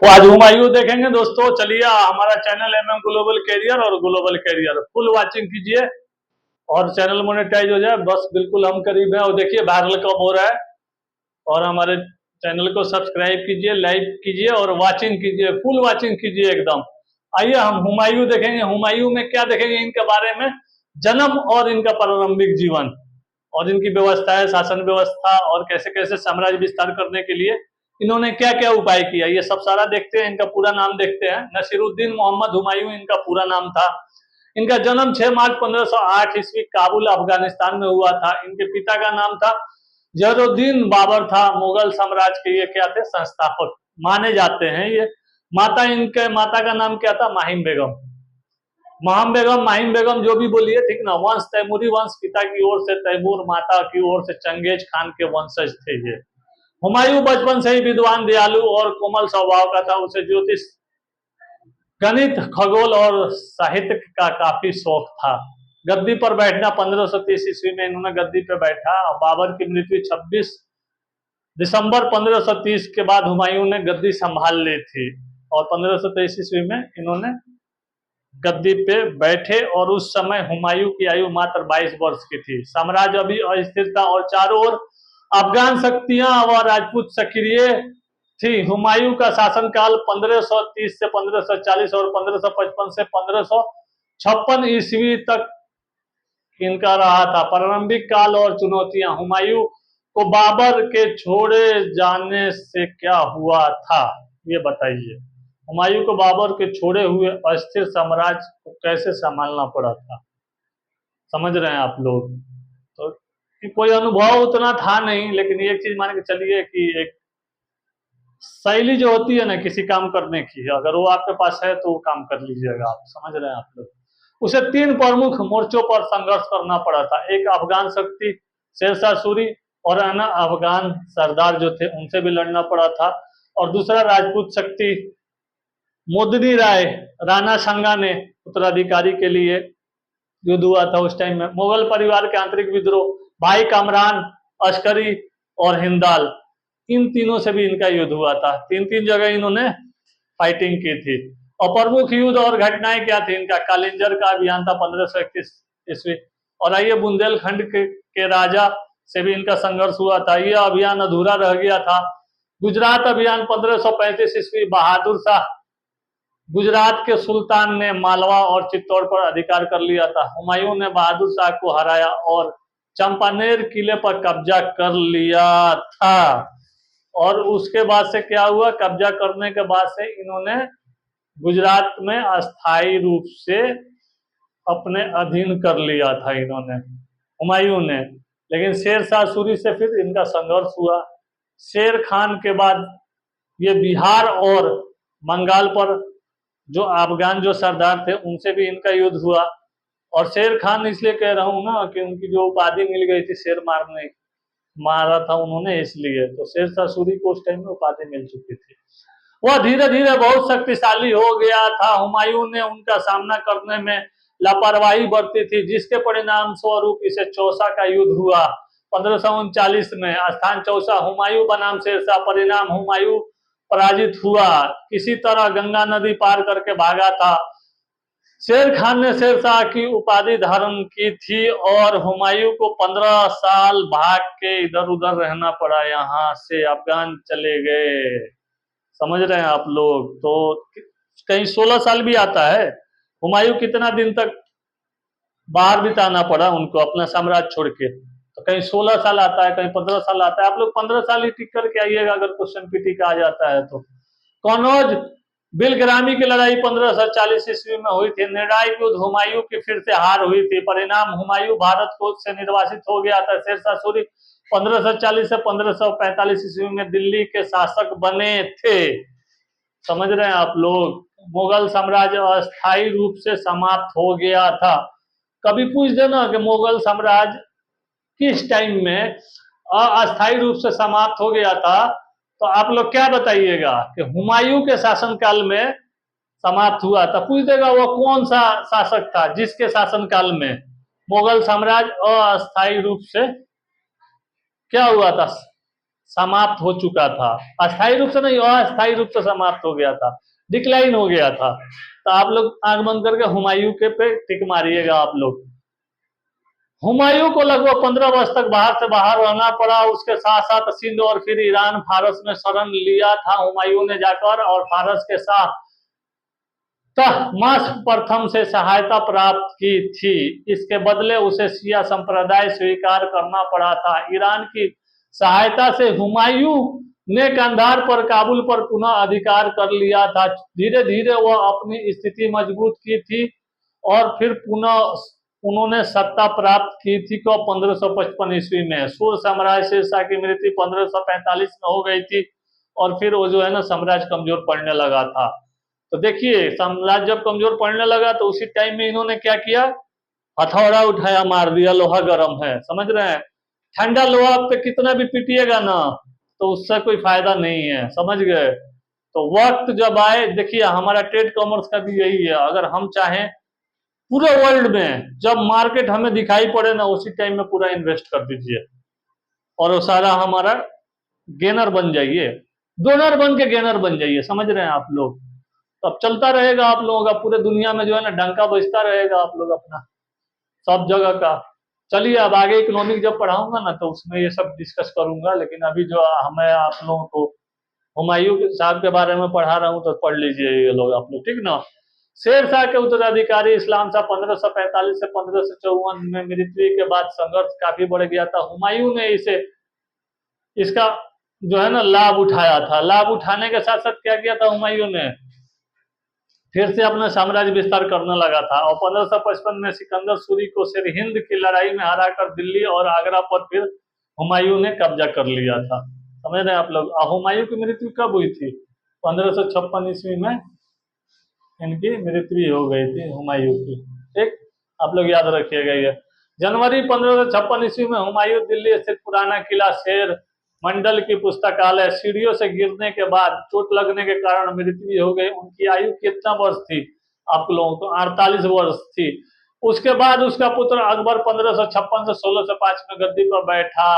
वो आज हुमायूं देखेंगे दोस्तों। चलिए, हमारा चैनल ग्लोबल कैरियर और ग्लोबल कैरियर फुल वाचिंग कीजिए और चैनल मोनेटाइज हो जाए, बस बिल्कुल हम करीब हैं। और देखिए वायरल कब हो रहा है। और हमारे चैनल को सब्सक्राइब कीजिए, लाइक कीजिए और वाचिंग कीजिए, फुल वाचिंग कीजिए एकदम। आइए हम हुमायूं देखेंगे। हुमायूं में क्या देखेंगे, इनके बारे में जन्म और इनका प्रारंभिक जीवन और इनकी व्यवस्थाएं, शासन व्यवस्था और कैसे कैसे साम्राज्य विस्तार करने के लिए इन्होंने क्या क्या उपाय किया, ये सब सारा देखते हैं। इनका पूरा नाम देखते हैं। नसीरुद्दीन मोहम्मद हुमायूं इनका पूरा नाम था। इनका जन्म 6 मार्च 1508 ईस्वी काबुल अफगानिस्तान में हुआ था। इनके पिता का नाम था जहरुद्दीन बाबर था। मुगल साम्राज्य के ये क्या थे, संस्थापक माने जाते हैं ये। इनके माता का नाम क्या था, माहिम बेगम। माहिम बेगम जो भी बोलिए, ठीक ना। वंश तैमूरी वंश, पिता की ओर से तैमूर, माता की ओर से चंगेज खान के वंशज थे ये। हुमायूं बचपन से ही विद्वान, दयालु और कोमल स्वभाव का था। उसे ज्योतिष, गणित, खगोल और साहित्य का काफी शौक था। गद्दी पर बैठना 1530 ईस्वी में इन्होंने गद्दी पर बैठा। बाबर की मृत्यु 26 दिसंबर 1530 के बाद हुमायूं ने गद्दी संभाल ली थी और 1523 ईस्वी में इन्होंने गद्दी पे बैठे। और उस समय हुमायूं की आयु मात्र 22 वर्ष की थी। साम्राज्य अभी अस्थिर था और चारों ओर अफगान शक्तियां व राजपूत सक्रिय थी। हुमायूं का शासनकाल 1530 से 1540 और 1555 से 1556 ईस्वी तक इनका रहा था। प्रारंभिक काल और चुनौतियां। हुमायूं को बाबर के छोड़े जाने से क्या हुआ था, ये बताइए। हुमायूं को बाबर के छोड़े हुए अस्थिर साम्राज्य को कैसे संभालना पड़ा था, समझ रहे हैं आप लोग। तो कि कोई अनुभव उतना था नहीं, लेकिन एक चीज मान के चलिए कि एक शैली जो होती है ना किसी काम करने की, अगर वो आपके पास है तो वो काम कर लीजिएगा आप, समझ रहे हैं आप लोग। उसे 3 प्रमुख मोर्चों पर संघर्ष करना पड़ा था। एक अफगान शक्ति शेरशाह सूरी और अन्य अफगान सरदार जो थे उनसे भी लड़ना पड़ा था। और दूसरा राजपूत शक्ति मोदनी राय राणा संगा ने उत्तराधिकारी के लिए युद्ध हुआ था उस टाइम में। मुगल परिवार के आंतरिक विद्रोह, भाई कामरान, अस्करी और हिंदाल, इन तीनों से भी इनका युद्ध हुआ था। 3 जगह इन्होंने फाइटिंग की थी। और प्रमुख युद्ध और घटनाएं क्या थी इनका, कालिंजर का अभियान था 1531 ईस्वी। और आइए बुंदेलखंड के राजा से भी इनका संघर्ष हुआ था, यह अभियान अधूरा रह गया था। गुजरात अभियान 1535 ईस्वी, बहादुर शाह गुजरात के सुल्तान ने मालवा और चित्तौड़ पर अधिकार कर लिया था। हुमायूं ने बहादुर शाह को हराया और चंपानेर किले पर कब्जा कर लिया था। और उसके बाद से क्या हुआ, कब्जा करने के बाद से इन्होंने गुजरात में अस्थायी रूप से अपने अधीन कर लिया था इन्होंने, हुमायूं ने। लेकिन शेरशाह सूरी से फिर इनका संघर्ष हुआ। शेर खान के बाद ये बिहार और बंगाल पर जो अफगान जो सरदार थे उनसे भी इनका युद्ध हुआ। और शेर खान इसलिए कह रहा हूं ना कि उनकी जो उपाधि मिल गई थी, शेर मारा था उन्होंने, इसलिए तो शेरशाह सूरी को उस टाइम में उपाधि मिल चुकी थी। वह धीरे धीरे बहुत शक्तिशाली हो गया था। हुमायूं ने उनका सामना करने में लापरवाही बरती थी, जिसके परिणाम स्वरूप इसे चौसा का युद्ध हुआ 1539 में। स्थान चौसा, हुमायूं बनाम शेरशाह। परिणाम, हुमायूं पराजित हुआ, किसी तरह गंगा नदी पार करके भागा था। शेर खान ने शेरशाह की उपाधि धारण की थी और हुमायूं को 15 साल भाग के इधर उधर रहना पड़ा, यहाँ से अफगान चले गए, समझ रहे हैं आप लोग। तो कहीं 16 साल भी आता है। हुमायूं कितना दिन तक बाहर बिताना पड़ा उनको अपना साम्राज्य छोड़ के, तो कहीं 16 साल आता है, कहीं 15 साल आता है। आप लोग 15 साल ही टिक करके आइएगा अगर क्वेश्चन पीटी का आ जाता है तो। कनौज बिलग्रामी की लड़ाई 1540 ईस्वी में हुई थी। निर्णायक युद्ध, हुमायूं की फिर से हार हुई थी। परिणाम, हुमायूं भारत को से निर्वासित हो गया था। शेरशाह सूरी 1540 से 1545 ईस्वी में दिल्ली के शासक बने थे, समझ रहे हैं आप लोग। मुगल साम्राज्य अस्थायी रूप से समाप्त हो गया था। कभी पूछ देना कि मुगल साम्राज्य किस टाइम में अस्थायी रूप से समाप्त हो गया था, तो आप लोग क्या बताइएगा कि हुमायूं के शासनकाल में समाप्त हुआ था। पूछ देगा वो कौन सा शासक था जिसके शासनकाल में मुगल साम्राज्य अस्थायी रूप से क्या हुआ था, समाप्त हो चुका था। अस्थायी रूप से नहीं, अस्थायी रूप से समाप्त हो गया था, डिक्लाइन हो गया था। तो आप लोग आंख बंद करके हुमायूं के पे टिक मारिएगा आप लोग। हुमायूं को लगभग 15 वर्ष तक बाहर से बाहर रहना पड़ा। उसके साथ साथ सिंध और फिर ईरान फारस में शरण लिया था हुमायूं ने जाकर, और फारस के साथ तहमास्प प्रथम से सहायता प्राप्त की थी। इसके बदले उसे शिया संप्रदाय स्वीकार करना पड़ा था। ईरान की सहायता से हुमायूं ने कंधार पर काबुल पर पुनः अधिकार कर लिया था। धीरे धीरे वह अपनी स्थिति मजबूत की थी और फिर पुनः उन्होंने सत्ता प्राप्त की थी को 1555 ईस्वी में। सूर साम्राज्य शेरशाह की मृत्यु 1545 में हो गई थी और फिर वो जो है ना साम्राज्य कमजोर पड़ने लगा था। तो देखिए साम्राज्य जब कमजोर पड़ने लगा तो उसी टाइम में इन्होंने क्या किया, हथौड़ा उठाया, मार दिया। लोहा गर्म है, समझ रहे हैं। ठंडा लोहा पे कितना भी पीटिएगा ना तो उससे कोई फायदा नहीं है, समझ गए। तो वक्त जब आए, देखिए हमारा ट्रेड कॉमर्स का भी यही है, अगर हम चाहें पूरे वर्ल्ड में जब मार्केट हमें दिखाई पड़े ना उसी टाइम में पूरा इन्वेस्ट कर दीजिए और वो सारा हमारा गेनर बन जाइए, डोनर बन के गेनर बन जाइए, समझ रहे हैं आप लोग। तो अब चलता रहेगा आप लोगों का, पूरे दुनिया में जो है ना डंका बजता रहेगा आप लोग अपना सब जगह का। चलिए अब आगे इकोनॉमिक जब पढ़ाऊंगा ना तो उसमें ये सब डिस्कस करूंगा, लेकिन अभी जो हमें आप लोगों को हुमायूं साहब के बारे में पढ़ा रहा हूँ तो पढ़ लीजिए ये लोग आप लोग, ठीक ना। शेर शाह के उत्तराधिकारी इस्लाम शाह 1545 से 1554 में मृत्यु के बाद संघर्ष काफी बढ़ गया था। हुमायूं ने इसका जो है ना लाभ उठाया था। लाभ उठाने के साथ साथ क्या किया था हुमायूं ने, फिर से अपना साम्राज्य विस्तार करने लगा था और 1555 में सिकंदर सूरी को सिरहिंद की लड़ाई में हराकर दिल्ली और आगरा पर फिर हुमायूं ने कब्जा कर लिया था। समझ रहे हैं आप लोग। हुमायूं की मृत्यु कब हुई थी, 1556 ईस्वी में इनकी मृत्यु हो गई थी हुमायूं की, ठीक। आप लोग याद रखिएगा ये। जनवरी 1556 ईस्वी में हुमायूं दिल्ली स्थित पुराना किला शेर मंडल की पुस्तकालय सीढ़ियों से गिरने के बाद चोट लगने के कारण मृत्यु हो गई। उनकी आयु कितना वर्ष थी आप लोगों को, 48 वर्ष थी। उसके बाद उसका पुत्र अकबर 1556 से 1605 में गद्दी पर बैठा।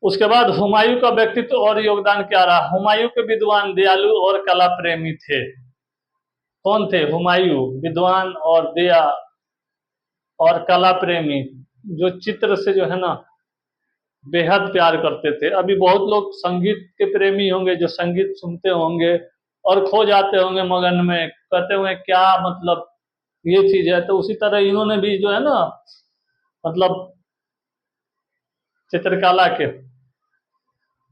उसके बाद हुमायूं का व्यक्तित्व और योगदान क्या रहा। हुमायूं के विद्वान, दयालु और कला प्रेमी थे। कौन थे, हुमायूं विद्वान और दया और कला प्रेमी, जो चित्र से जो है ना बेहद प्यार करते थे। अभी बहुत लोग संगीत के प्रेमी होंगे जो संगीत सुनते होंगे और खो जाते होंगे मगन में, कहते होंगे क्या मतलब ये चीज है। तो उसी तरह इन्होंने भी जो है ना मतलब चित्रकला के,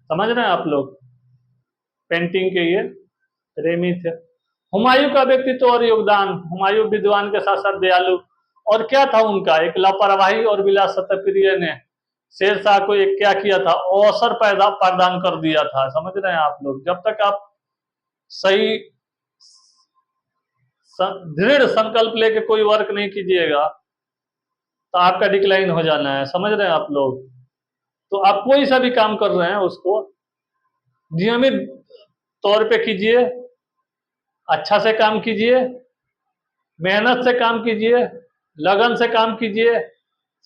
समझ रहे हैं आप लोग, पेंटिंग के ये प्रेमी थे। हुमायूं का व्यक्तित्व और योगदान। हुमायूं विद्वान के साथ साथ दयालु, और क्या था उनका, एक लापरवाही और विलासिता प्रिय ने शेर शाह को एक क्या किया था, अवसर पैदा प्रदान कर दिया था। समझ रहे हैं आप लोग। जब तक आप सही दृढ़ संकल्प लेके कोई वर्क नहीं कीजिएगा तो आपका डिक्लाइन हो जाना है, समझ रहे हैं आप लोग। तो आप कोई सा भी काम कर रहे हैं उसको नियमित तौर पे कीजिए, अच्छा से काम कीजिए, मेहनत से काम कीजिए, लगन से काम कीजिए।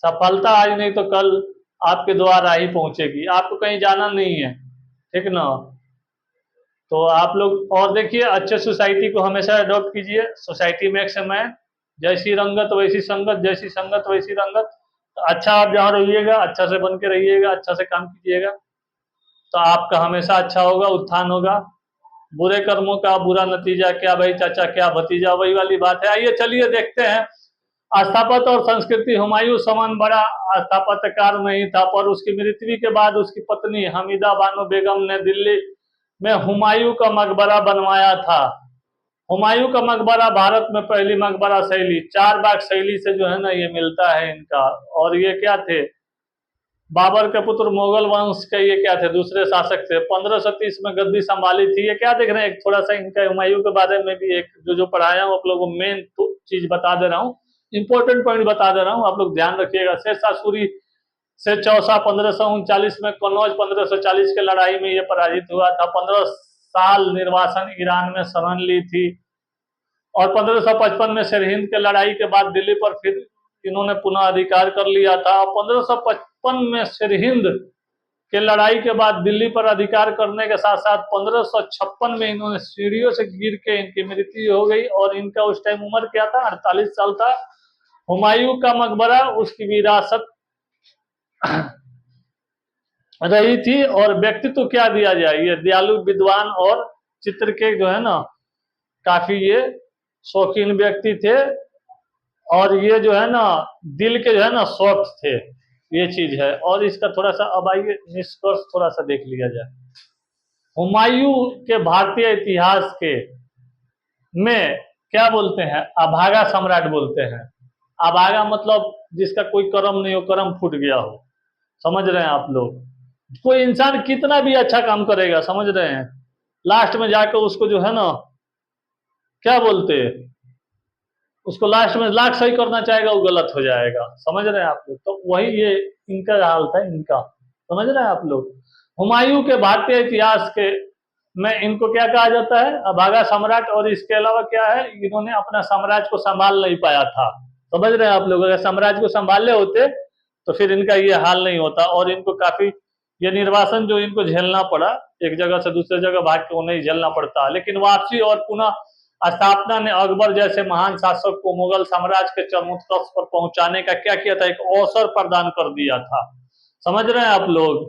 सफलता आज नहीं तो कल आपके द्वार आ ही पहुंचेगी, आपको कहीं जाना नहीं है, ठीक ना। तो आप लोग और देखिए, अच्छे सोसाइटी को हमेशा अडॉप्ट कीजिए। सोसाइटी में एक समय जैसी रंगत वैसी संगत, जैसी संगत वैसी रंगत। तो अच्छा आप जहाँ रहिएगा अच्छा से बन के रहिएगा, अच्छा से काम कीजिएगा तो आपका हमेशा अच्छा होगा, उत्थान होगा। बुरे कर्मों का बुरा नतीजा क्या भाई चाचा, क्या भतीजा, वही वाली बात है। आइए चलिए देखते हैं। स्थापत्य और संस्कृति। हुमायूं समान बड़ा स्थापत्यकार नहीं था, पर उसकी मृत्यु के बाद उसकी पत्नी हमीदा बानो बेगम ने दिल्ली में हुमायूं का मकबरा बनवाया था। हुमायूं का मकबरा भारत में पहली मकबरा शैली, 4 बाग शैली से जो है ना ये मिलता है इनका। और ये क्या थे, बाबर के पुत्र, मुगल वंश के ये क्या थे, दूसरे शासक थे। 1530 में गद्दी संभाली थी। ये क्या देख रहे हैं, एक थोड़ा सा इनका हुमायूं के बारे में भी एक जो पढ़ाया हूँ आप लोगों को मेन चीज बता दे रहा हूँ, इंपॉर्टेंट पॉइंट बता दे रहा हूँ, आप लोग ध्यान रखिएगा। शेरशाह सूरी से चौसा 1539 में, कन्नौज 1540 के लड़ाई में ये पराजित हुआ था। 15 साल निर्वासन ईरान में शरण ली थी और 1555 में सिरहिंद के लड़ाई के बाद दिल्ली पर फिर इन्होंने पुनः अधिकार कर लिया था। 1555 में सिरहिंद के लड़ाई के बाद दिल्ली पर अधिकार करने के साथ साथ 1556 में इन्होंने सीढ़ियों से गिर के इनकी मृत्यु हो गई और इनका उस टाइम उम्र क्या था, 48 साल था। हुमायूं का मकबरा उसकी विरासत रही थी। और व्यक्तित्व क्या दिया जाए, ये दयालु विद्वान और चित्र के जो है ना काफी ये शौकीन व्यक्ति थे, और ये जो है ना दिल के जो है ना शौक थे, ये चीज है। और इसका थोड़ा सा अब आइए निष्कर्ष थोड़ा सा देख लिया जाए। हुमायूं के भारतीय इतिहास के में क्या बोलते हैं, अभागा सम्राट बोलते हैं। अभागा मतलब जिसका कोई कर्म नहीं हो, कर्म फूट गया हो, समझ रहे हैं आप लोग। कोई इंसान कितना भी अच्छा काम करेगा, समझ रहे हैं, लास्ट में जाकर उसको जो है ना क्या बोलते हैं, उसको लास्ट में लाख सही करना चाहेगा, वो गलत हो जाएगा, समझ रहे हैं आप लोग। तो वही ये इनका हाल था, इनका, समझ रहे हैं आप लोग। हुमायूं के भारतीय इतिहास के में इनको क्या कहा जाता है, अभागा सम्राट। और इसके अलावा क्या है, इन्होंने अपना साम्राज्य को संभाल नहीं पाया था, समझ रहे हैं आप लोग। अगर साम्राज्य को संभाले होते तो फिर इनका ये हाल नहीं होता, और इनको काफी ये निर्वासन जो इनको झेलना पड़ा, एक जगह से दूसरे जगह भाग के उन्हें झेलना पड़ता। लेकिन वापसी और पुनः स्थापना ने अकबर जैसे महान शासक को मुगल साम्राज्य के चरमोत्कर्ष पर पहुंचाने का क्या किया था, एक अवसर प्रदान कर दिया था, समझ रहे हैं आप लोग।